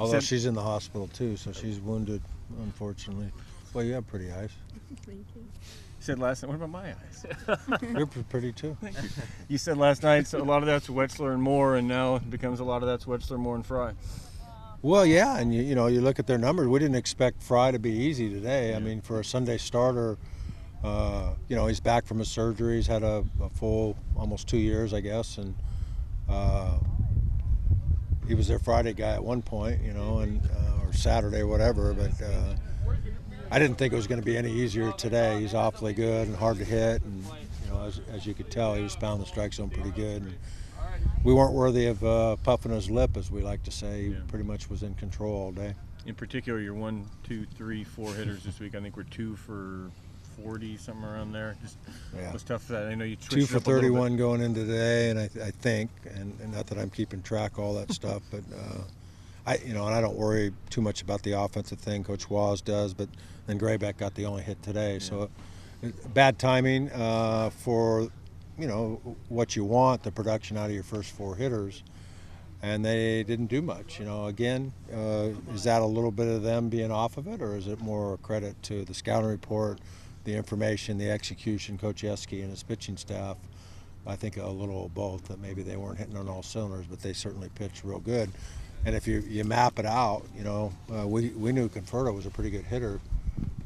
Although she's in the hospital too, so she's wounded, unfortunately. Well, you have pretty eyes. Thank you. You said last night, what about my eyes? You're pretty too. Thank you. You said last night, so a lot of that's Wetzler and Moore, and now it becomes a lot of that's Wetzler, Moore, and Fry. Well, yeah, and you know, you look at their numbers. We didn't expect Fry to be easy today. I mean, for a Sunday starter, you know, he's back from his surgery. He's had a full almost 2 years, I guess, and he was their Friday guy at one point, you know, and or Saturday or whatever. But I didn't think it was going to be any easier today. He's awfully good and hard to hit, and you know, as you could tell, he was pounding the strike zone pretty good. And we weren't worthy of puffing his lip, as we like to say. He pretty much was in control all day. In particular, your 1, 2, 3, 4 hitters this week. I think we're 2 for 40, somewhere around there. Just was tough for that. I know you switched 2 for it up a little 31 bit. going into today, and I think, and not that I'm keeping track of all that stuff, but and I don't worry too much about the offensive thing. Coach Waz does, but then Graybeck got the only hit today, so bad timing for what you want, the production out of your first 4 hitters, and they didn't do much. You know, again, is that a little bit of them being off of it, or is it more a credit to the scouting report, the information, the execution, Coach Yeski and his pitching staff? I think a little of both, that maybe they weren't hitting on all cylinders, but they certainly pitched real good. And if you map it out, you know, we knew Conferto was a pretty good hitter,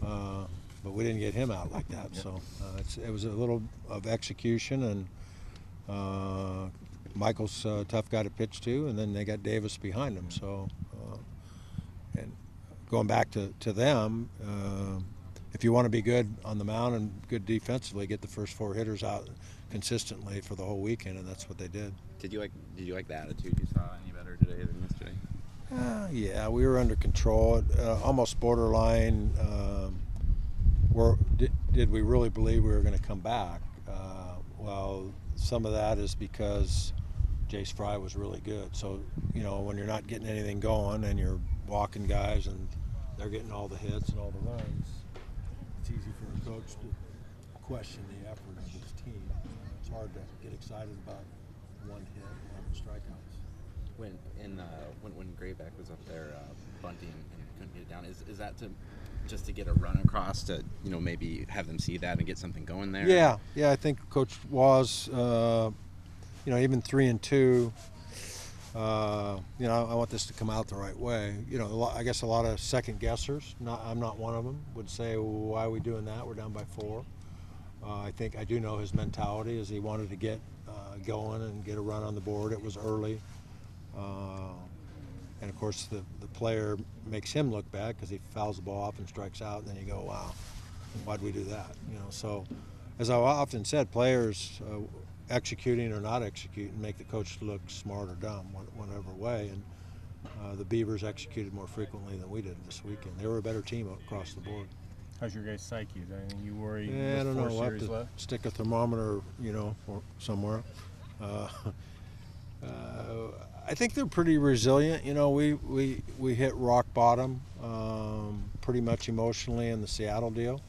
but we didn't get him out like that. So it was a little of execution, and Michael's a tough guy to pitch to, and then they got Davis behind him. So, and going back to them, if you want to be good on the mound and good defensively, get the first 4 hitters out consistently for the whole weekend, and that's what they did. Did you like the attitude you saw any better today than yesterday? Yeah, we were under control, almost borderline. Did we really believe we were going to come back? Well, some of that is because Jace Fry was really good. So, you know, when you're not getting anything going and you're walking guys and they're getting all the hits and all the runs, it's easy for a coach to question the effort of his team. It's hard to get excited about 1 hit and 11 strikeouts. When Graybeck was up there bunting and couldn't get it down, is that just to get a run across to, you know, maybe have them see that and get something going there? Yeah, I think Coach Waz, you know, even 3 and 2, you know, I want this to come out the right way. You know, I guess a lot of second guessers, I'm not one of them, would say, well, why are we doing that? We're down by 4. I do know his mentality is he wanted to get going and get a run on the board. It was early. And of course the player makes him look bad because he fouls the ball off and strikes out, and then you go, wow, why'd we do that? You know, so as I often said, players executing or not executing make the coach look smart or dumb, whatever way. And the Beavers executed more frequently than we did this weekend. They were a better team across the board. How's your guys' psyche? I mean, you worry I don't know. 4 We'll have series to left? stick a thermometer, you know, somewhere. I think they're pretty resilient. You know, we hit rock bottom pretty much emotionally in the Seattle deal.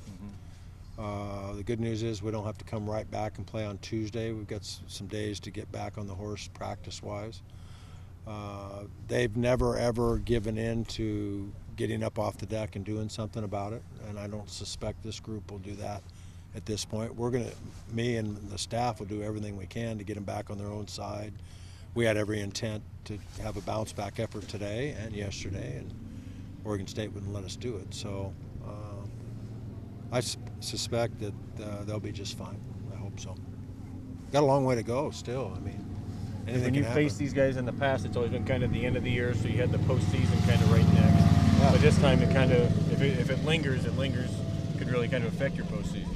The good news is we don't have to come right back and play on Tuesday. We've got some days to get back on the horse practice-wise. They've never, ever given in to getting up off the deck and doing something about it, and I don't suspect this group will do that at this point. Me and the staff will do everything we can to get them back on their own side. We had every intent to have a bounce-back effort today and yesterday, and Oregon State wouldn't let us do it. So I suspect that they'll be just fine. I hope so. Got a long way to go still. I mean, anything when you can happen. faced these guys in the past, it's always been kind of the end of the year, so you had the postseason kind of right next. Yeah. But this time, it kind of, if it lingers, could really kind of affect your postseason.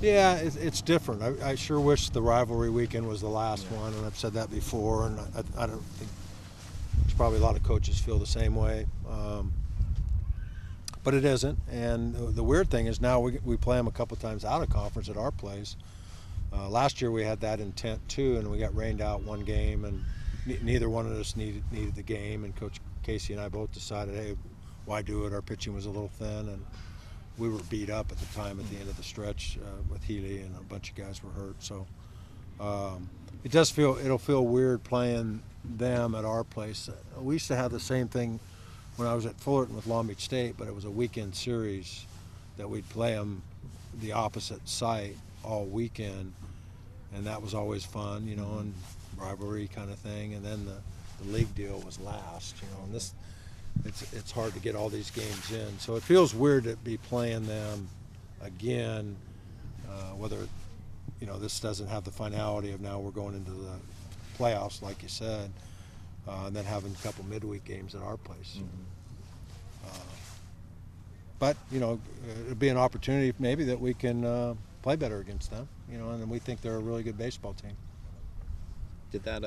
Yeah, it's different. I sure wish the rivalry weekend was the last one, and I've said that before, and I don't think there's probably a lot of coaches feel the same way. But it isn't, and the weird thing is now we play them a couple times out of conference at our place. Last year we had that intent too, and we got rained out one game, and neither one of us needed the game, and Coach Casey and I both decided, hey, why do it? Our pitching was a little thin, and we were beat up at the time at the end of the stretch with Healy, and a bunch of guys were hurt. So it'll feel weird playing them at our place. We used to have the same thing when I was at Fullerton with Long Beach State, but it was a weekend series that we'd play them the opposite site all weekend, and that was always fun, you know, and rivalry kind of thing. And then the league deal was last, you know, and it's hard to get all these games in. So it feels weird to be playing them again, whether, you know, this doesn't have the finality of now we're going into the playoffs, like you said, and then having a couple midweek games at our place. But, you know, it'd be an opportunity maybe that we can play better against them, you know, and we think they're a really good baseball team. Did that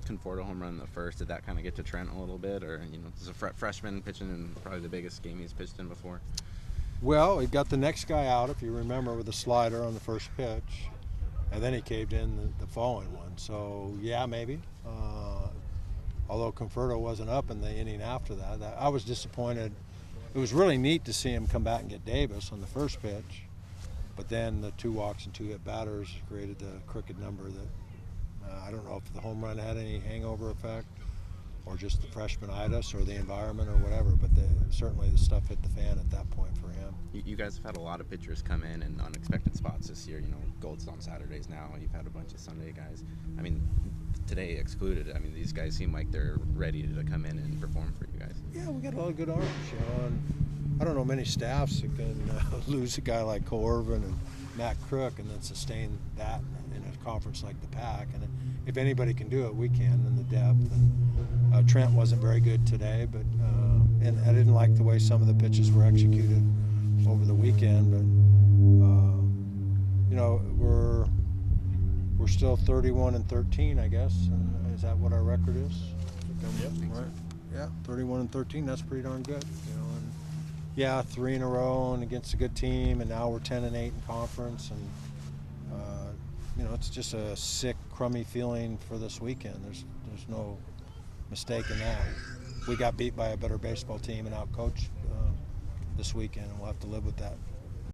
Conforto home run in the first, did that kind of get to Trent a little bit? Or, you know, as a freshman pitching in probably the biggest game he's pitched in before? Well, he got the next guy out, if you remember, with a slider on the first pitch, and then he caved in the following one. So, yeah, maybe. Although Conforto wasn't up in the inning after that. I was disappointed. It was really neat to see him come back and get Davis on the first pitch, but then the 2 walks and 2 hit batters created the crooked number that I don't know if the home run had any hangover effect or just the freshman-itis or the environment or whatever, but certainly the stuff hit the fan at that point for him. You guys have had a lot of pitchers come in unexpected spots this year. You know, Gold's on Saturdays now. You've had a bunch of Sunday guys. I mean, today excluded. I mean, these guys seem like they're ready to come in and perform for you guys. Yeah, we got a lot of good arms, you know, and I don't know many staffs that can lose a guy like Cole Irvin and Matt Crook and then sustain that in a conference like the PAC. And if anybody can do it, we can in the depth. And Trent wasn't very good today, but and I didn't like the way some of the pitches were executed over the weekend. But you know, we're still 31-13, I guess. And is that what our record is? Yep. Right. Yeah, 31-13. That's pretty darn good, you know. And yeah, 3 in a row and against a good team, and now we're 10-8 in conference, and you know, it's just a sick, crummy feeling for this weekend. There's no mistake in that. We got beat by a better baseball team and outcoached this weekend, and we'll have to live with that.